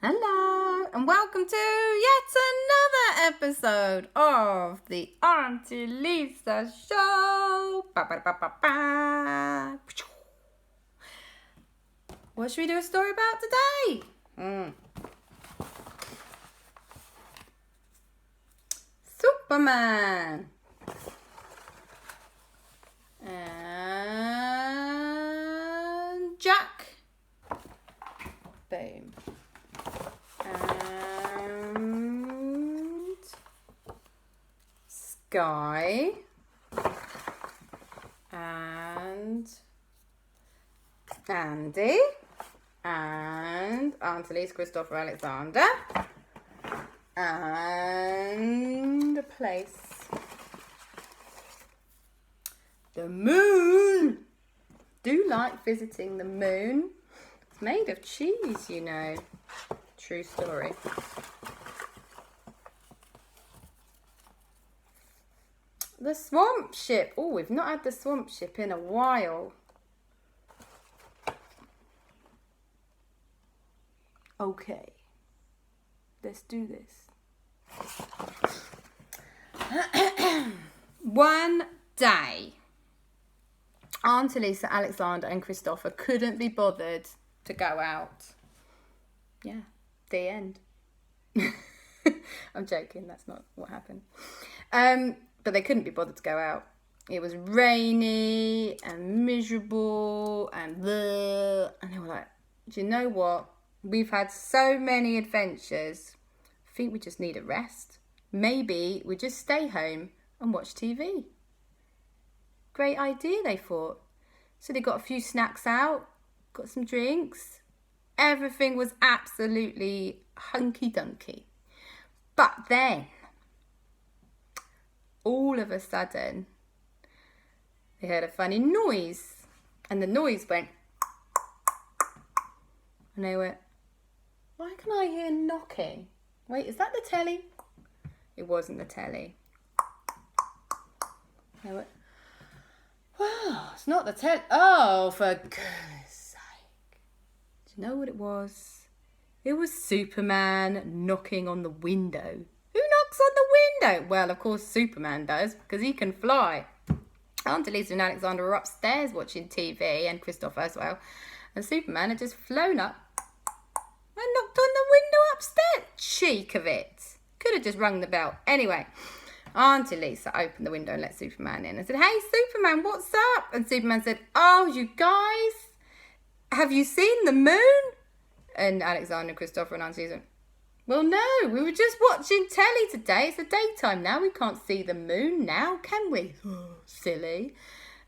Hello and welcome to yet another episode of the Aunty Lisa show. What should we do a story about today? Superman. And Jack. Boom. And Sky and Andy and Aunty Lisa, Kristoffer, Aleksander and a place. The moon. Do like visiting the moon. It's made of cheese, you know. True story. The swamp ship. Oh, we've not had the swamp ship in a while. Okay. Let's do this. One day, Aunty Lisa, Aleksander and Kristoffer couldn't be bothered to go out. Yeah. The end. I'm joking, that's not what happened. But they couldn't be bothered to go out. It was rainy and miserable and bleh. And they were like, do you know what? We've had so many adventures. I think we just need a rest. Maybe we just stay home and watch TV. Great idea, they thought. So they got a few snacks out, got some drinks. Everything was absolutely hunky-dunky. But then, all of a sudden, they heard a funny noise. And the noise went. And they went, why can I hear knocking? Wait, is that the telly? It wasn't the telly. They went, wow, it's not the telly. Oh, for goodness sake. Do you know what it was? It was Superman knocking on the window. Who knocks on the window? Well, of course, Superman does, because he can fly. Aunty Lisa and Aleksander were upstairs watching TV, and Kristoffer as well. And Superman had just flown up and knocked on the window upstairs. Cheek of it. Could have just rung the bell. Anyway, Aunty Lisa opened the window and let Superman in and said, hey, Superman, what's up? And Superman said, oh, you guys, have you seen the moon? And Aleksander, Kristoffer and Aunty Lisa, well, no, we were just watching telly today. It's the daytime now. We can't see the moon now, can we? Oh, silly.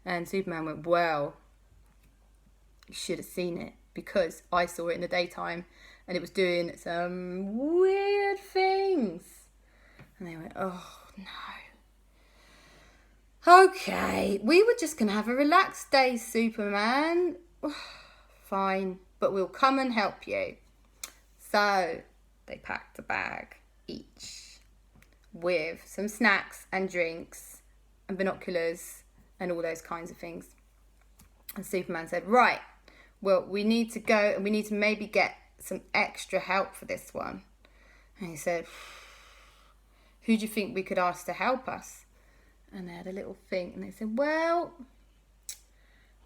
And Superman went, well, you should have seen it because I saw it in the daytime and it was doing some weird things. And they went, oh, no. Okay, we were just going to have a relaxed day, Superman. Fine, but we'll come and help you. So they packed a bag each with some snacks and drinks and binoculars and all those kinds of things. And Superman said, right, well, we need to go and we need to maybe get some extra help for this one. And he said, who do you think we could ask to help us? And they had a little think and they said, well,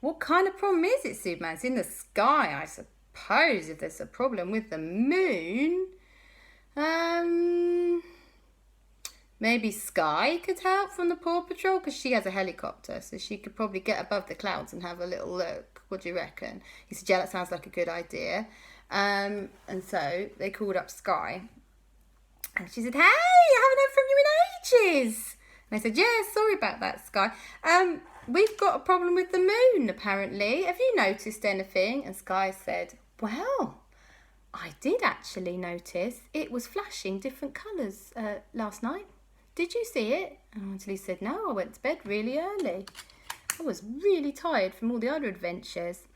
what kind of problem is it, Superman? It's in the sky, I suppose, if there's a problem with the moon. Maybe Sky could help from the Paw Patrol because she has a helicopter, so she could probably get above the clouds and have a little look. What do you reckon? He said, yeah, that sounds like a good idea. And so they called up Sky. And she said, hey, I haven't heard from you in ages. And I said, yeah, sorry about that, Sky. We've got a problem with the moon, apparently. Have you noticed anything? And Sky said, well, I did actually notice it was flashing different colours last night. Did you see it? And Aunty Lisa said, no, I went to bed really early. I was really tired from all the other adventures.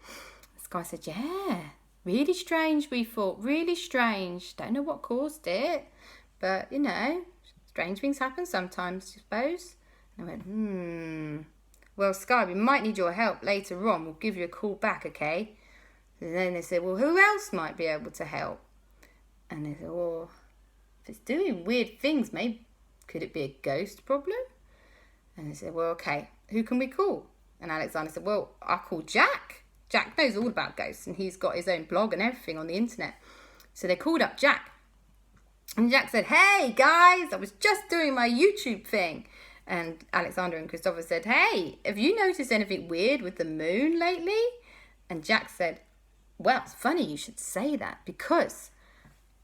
Sky said, yeah, really strange, we thought, really strange. Don't know what caused it, but, you know, strange things happen sometimes, I suppose. And I went, well, Sky, we might need your help later on. We'll give you a call back, okay? And then they said, well, who else might be able to help? And they said, well, if it's doing weird things, maybe could it be a ghost problem? And they said, well, okay, who can we call? And Aleksander said, well, I'll call Jack. Jack knows all about ghosts, and he's got his own blog and everything on the internet. So they called up Jack. And Jack said, hey, guys, I was just doing my YouTube thing. And Aleksander and Kristoffer said, hey, have you noticed anything weird with the moon lately? And Jack said, well, it's funny you should say that, because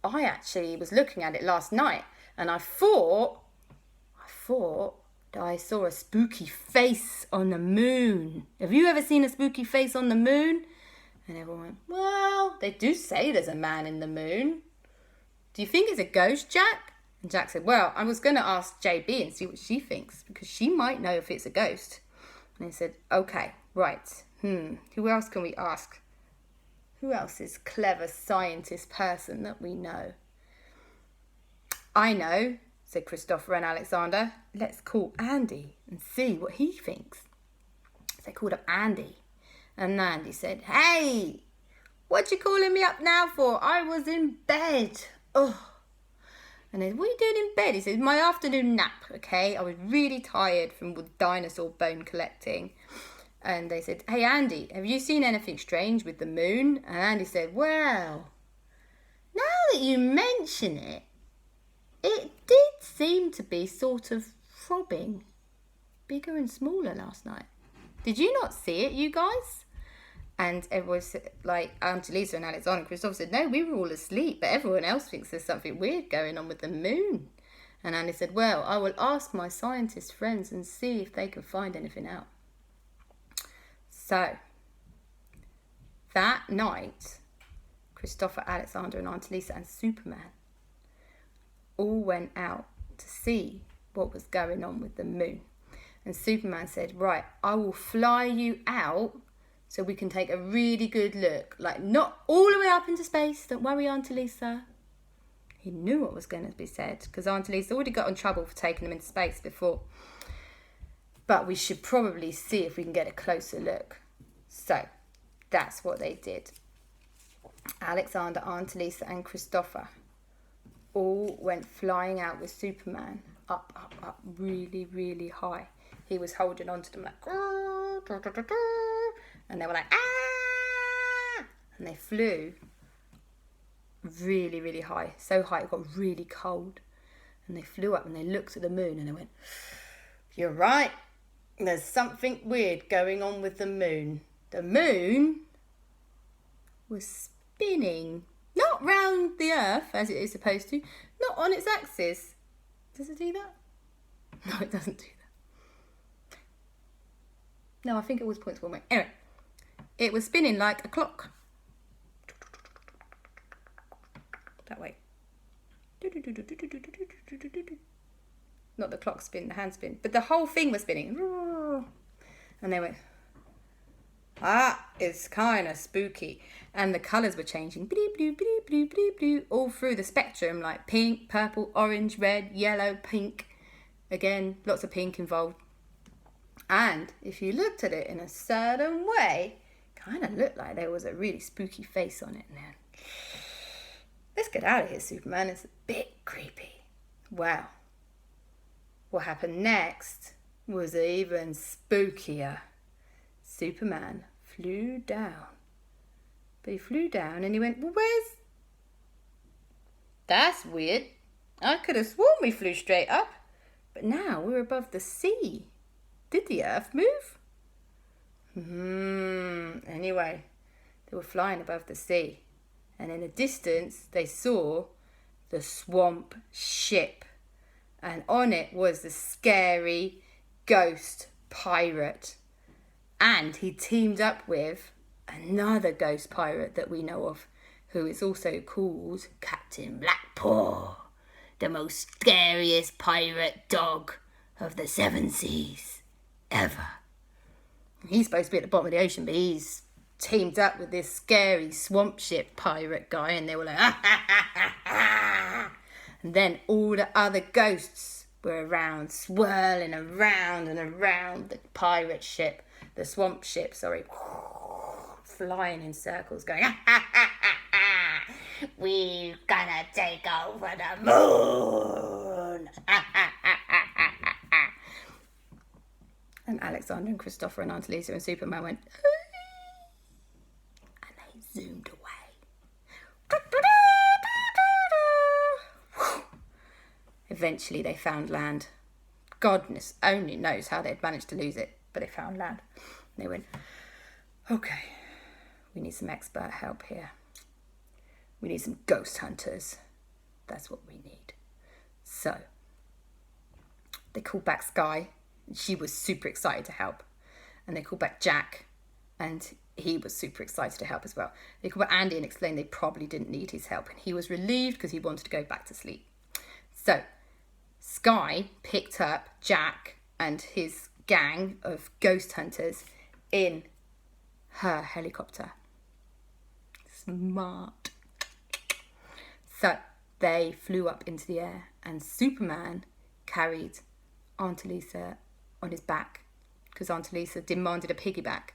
I actually was looking at it last night, and I thought that I saw a spooky face on the moon. Have you ever seen a spooky face on the moon? And everyone went, well, they do say there's a man in the moon. Do you think it's a ghost, Jack? And Jack said, well, I was going to ask JB and see what she thinks, because she might know if it's a ghost. And he said, okay, right. Who else can we ask? Who else is clever scientist person that we know? I know, said Kristoffer and Aleksander. Let's call Andy and see what he thinks. So they called up Andy. And Andy said, hey, what you calling me up now for? I was in bed. Oh. And they said, what are you doing in bed? He said, my afternoon nap, okay? I was really tired from dinosaur bone collecting. And they said, hey, Andy, have you seen anything strange with the moon? And Andy said, well, now that you mention it, it did seem to be sort of throbbing, bigger and smaller last night. Did you not see it, you guys? And everyone said, like, Aunty Lisa and Aleksander and Kristoffer said, no, we were all asleep, but everyone else thinks there's something weird going on with the moon. And Andy said, well, I will ask my scientist friends and see if they can find anything out. So, that night, Kristoffer, Aleksander and Aunty Lisa and Superman all went out to see what was going on with the moon. And Superman said, right, I will fly you out so we can take a really good look. Like, not all the way up into space. Don't worry, Aunty Lisa. He knew what was going to be said, because Aunty Lisa already got in trouble for taking him into space before. But we should probably see if we can get a closer look. So, that's what they did. Aleksander, Aunty Lisa and Kristoffer all went flying out with Superman up, up, up, really, really high. He was holding on to them like, and they were like, ah! And they flew really, really high. So high it got really cold. And they flew up and they looked at the moon and they went, you're right. There's something weird going on with the moon. The moon was spinning. Not round the earth as it is supposed to. Not on its axis. Does it do that? No, it doesn't do that. No, I think it always points one way. Anyway, it was spinning like a clock. That way. Not the clock spin, the hand spin. But the whole thing was spinning. And they went, it's kind of spooky. And the colours were changing. All through the spectrum, like pink, purple, orange, red, yellow, pink. Again, lots of pink involved. And if you looked at it in a certain way, kind of looked like there was a really spooky face on it. Now, let's get out of here, Superman. It's a bit creepy. Wow. What happened next was even spookier. Superman flew down. But he flew down and he went, well, where's... That's weird. I could have sworn we flew straight up. But now we're above the sea. Did the earth move? Anyway, they were flying above the sea. And in the distance, they saw the swamp ship. And on it was the scary ghost pirate. And he teamed up with another ghost pirate that we know of, who is also called Captain BlackPaw, the most scariest pirate dog of the 7 seas ever. He's supposed to be at the bottom of the ocean, but he's teamed up with this scary swamp ship pirate guy, and they were like, And then all the other ghosts were around, swirling around and around the pirate ship, the swamp ship, flying in circles, going, We're gonna take over the moon. And Aleksander and Kristoffer and Aunty Lisa and Superman went, and they zoomed away. Eventually they found land. Goodness only knows how they'd managed to lose it, but they found land. And they went, okay, we need some expert help here. We need some ghost hunters. That's what we need. So they called back Sky. She was super excited to help. And they called back Jack, and he was super excited to help as well. They called back Andy and explained they probably didn't need his help. And he was relieved because he wanted to go back to sleep. So Sky picked up Jack and his gang of ghost hunters in her helicopter. Smart. So they flew up into the air, and Superman carried Aunty Lisa on his back because Aunty Lisa demanded a piggyback,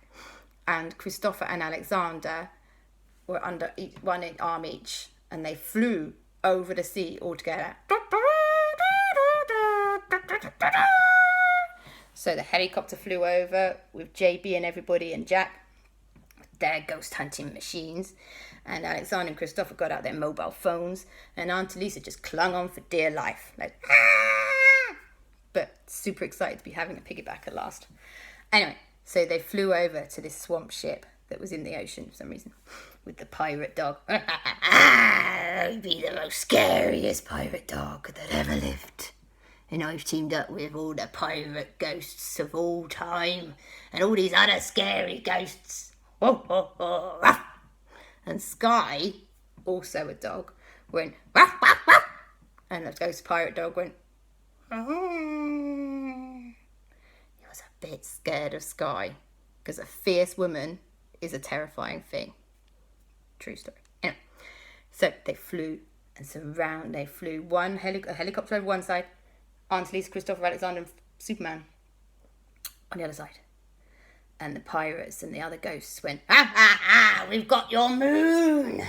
and Kristoffer and Aleksander were under one arm each, and they flew over the sea all together. So the helicopter flew over with JB and everybody and Jack, their ghost hunting machines, and Aleksander and Kristoffer got out their mobile phones, and Aunty Lisa just clung on for dear life, like, but super excited to be having a piggyback at last. Anyway, so they flew over to this swamp ship that was in the ocean for some reason, with the pirate dog. I'd be the most scariest pirate dog that ever lived. And I've teamed up with all the pirate ghosts of all time, and all these other scary ghosts. And Sky, also a dog, went ruff, ruff, ruff. And the ghost pirate dog went, He was a bit scared of Sky, because a fierce woman is a terrifying thing. True story. Anyway, so they flew they flew a helicopter over one side, Aunty Lisa, Kristoffer, Aleksander and Superman on the other side. And the pirates and the other ghosts went, we've got your moon.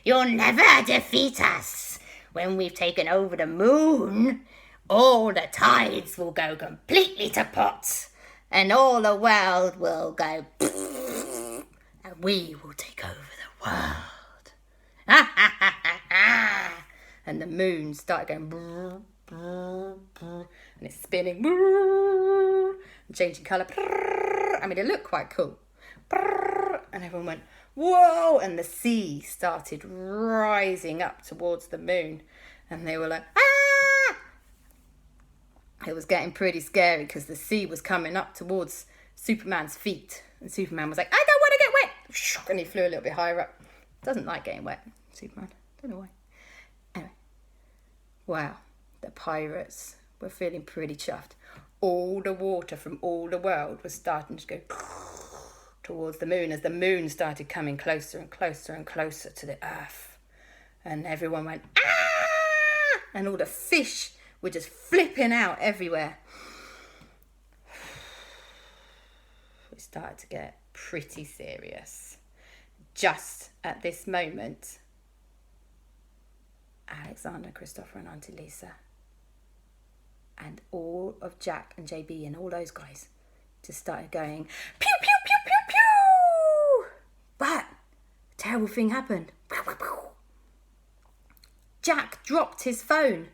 You'll never defeat us. When we've taken over the moon, all the tides will go completely to pot, and all the world will go, and we will take over the world. And the moon started going, and it's spinning, and changing colour. I mean, it looked quite cool. And everyone went, whoa! And the sea started rising up towards the moon. And they were like, ah! It was getting pretty scary because the sea was coming up towards Superman's feet. And Superman was like, I don't want to get wet! And he flew a little bit higher up. Doesn't like getting wet, Superman. Don't know why. Anyway. Wow. The pirates were feeling pretty chuffed. All the water from all the world was starting to go towards the moon as the moon started coming closer and closer and closer to the earth. And everyone went, ah! And all the fish were just flipping out everywhere. It started to get pretty serious. Just at this moment, Aleksander, Kristoffer and Aunty Lisa and all of Jack and JB and all those guys just started going, pew, pew, pew, pew, pew. But a terrible thing happened. Jack dropped his phone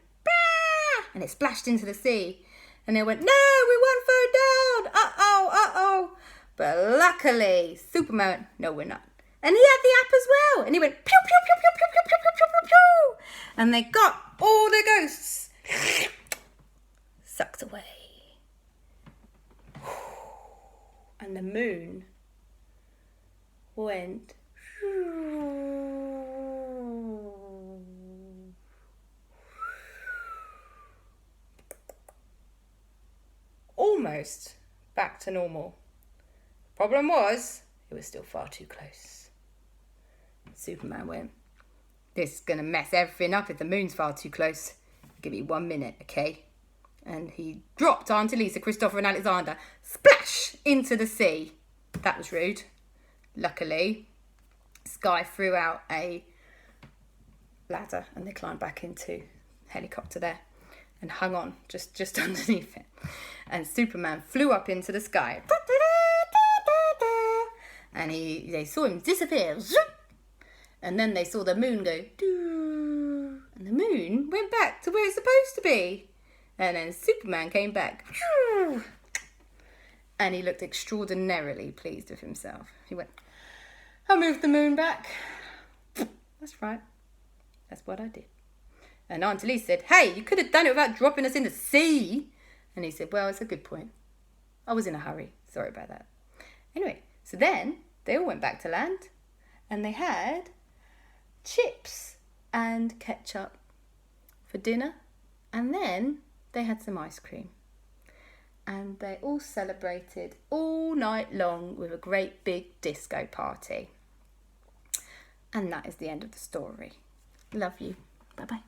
and it splashed into the sea. And they went, no, we want phone down. Uh-oh. But luckily, Superman went, no, we're not. And he had the app as well. And he went, pew, pew, pew, pew, pew, pew, pew, pew, pew, pew, pew. And they got all the ghosts sucked away. And the moon went almost back to normal. Problem was, it was still far too close. Superman went, this is going to mess everything up if the moon's far too close. Give me 1 minute, okay? And he dropped Aunty Lisa, Kristoffer and Aleksander, splash, into the sea. That was rude. Luckily, Sky threw out a ladder, and they climbed back into helicopter there and hung on just underneath it. And Superman flew up into the sky. And they saw him disappear. And then they saw the moon go doo. And the moon went back to where it's supposed to be. And then Superman came back. And he looked extraordinarily pleased with himself. He went, I moved the moon back. That's right. That's what I did. And Aunty Lisa said, hey, you could have done it without dropping us in the sea. And he said, well, it's a good point. I was in a hurry. Sorry about that. Anyway, so then they all went back to land. And they had chips and ketchup for dinner. And then they had some ice cream. And they all celebrated all night long with a great big disco party. And that is the end of the story. Love you. Bye-bye.